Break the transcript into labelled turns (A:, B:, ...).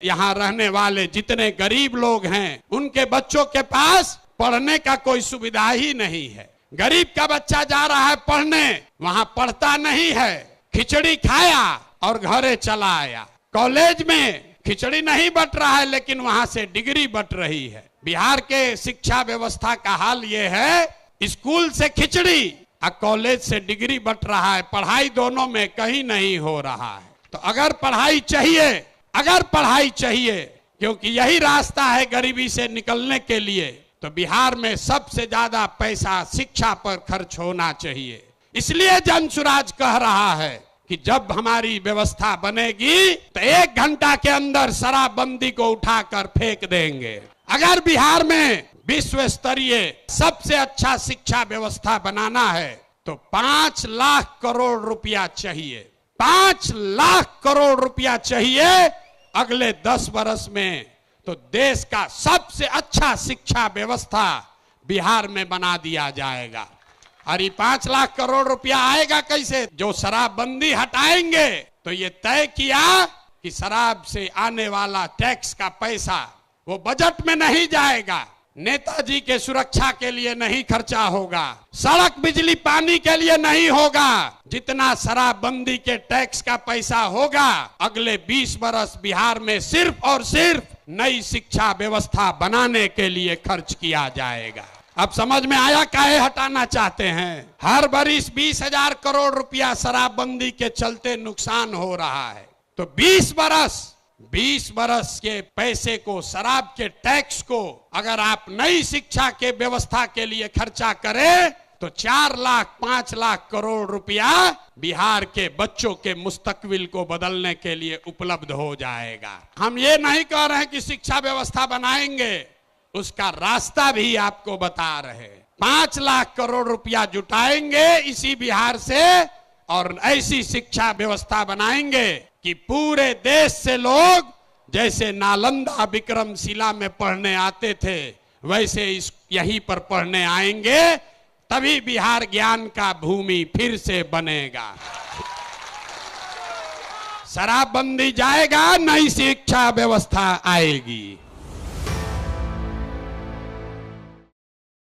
A: यहाँ रहने वाले जितने गरीब लोग हैं उनके बच्चों के पास पढ़ने का कोई सुविधा ही नहीं है। गरीब का बच्चा जा रहा है पढ़ने, वहाँ पढ़ता नहीं है, खिचड़ी खाया और घरे चला आया। कॉलेज में खिचड़ी नहीं बट रहा है लेकिन वहाँ से डिग्री बट रही है। बिहार के शिक्षा व्यवस्था का हाल ये है, स्कूल से खिचड़ी और कॉलेज से डिग्री बट रहा है। पढ़ाई दोनों में कहीं नहीं हो रहा है। तो अगर पढ़ाई चाहिए क्योंकि यही रास्ता है गरीबी से निकलने के लिए, तो बिहार में सबसे ज्यादा पैसा शिक्षा पर खर्च होना चाहिए। इसलिए जनसुराज कह रहा है कि जब हमारी व्यवस्था बनेगी तो 1 घंटा के अंदर शराबबंदी को उठाकर फेंक देंगे। अगर बिहार में विश्व स्तरीय सबसे अच्छा शिक्षा व्यवस्था बनाना है तो 5 लाख करोड़ रुपया चाहिए। 5 लाख करोड़ रुपया चाहिए अगले 10 वर्ष में, तो देश का सबसे अच्छा शिक्षा व्यवस्था बिहार में बना दिया जाएगा। और ये 5 लाख करोड़ रुपया आएगा कैसे? जो शराबबंदी हटाएंगे तो ये तय किया कि शराब से आने वाला टैक्स का पैसा वो बजट में नहीं जाएगा, नेताजी के सुरक्षा के लिए नहीं खर्चा होगा, सड़क बिजली पानी के लिए नहीं होगा। जितना शराबबंदी के टैक्स का पैसा होगा अगले 20 वर्ष बिहार में सिर्फ और सिर्फ नई शिक्षा व्यवस्था बनाने के लिए खर्च किया जाएगा। अब समझ में आया काहे हटाना चाहते हैं? हर बरिस 20,000 करोड़ रुपया शराबबंदी के चलते नुकसान हो रहा है, तो 20 बरस के पैसे को, शराब के टैक्स को अगर आप नई शिक्षा के व्यवस्था के लिए खर्चा करें तो 4 लाख 5 लाख करोड़ रुपया बिहार के बच्चों के मुस्तकबिल को बदलने के लिए उपलब्ध हो जाएगा। हम ये नहीं कह रहे हैं कि शिक्षा व्यवस्था बनाएंगे, उसका रास्ता भी आपको बता रहे। 5 लाख करोड़ रुपया जुटाएंगे इसी बिहार से और ऐसी शिक्षा व्यवस्था बनाएंगे कि पूरे देश से लोग जैसे नालंदा विक्रमशिला में पढ़ने आते थे वैसे यहीं पर पढ़ने आएंगे, तभी बिहार ज्ञान का भूमि फिर से बनेगा। शराबबंदी जाएगा, नई शिक्षा व्यवस्था आएगी।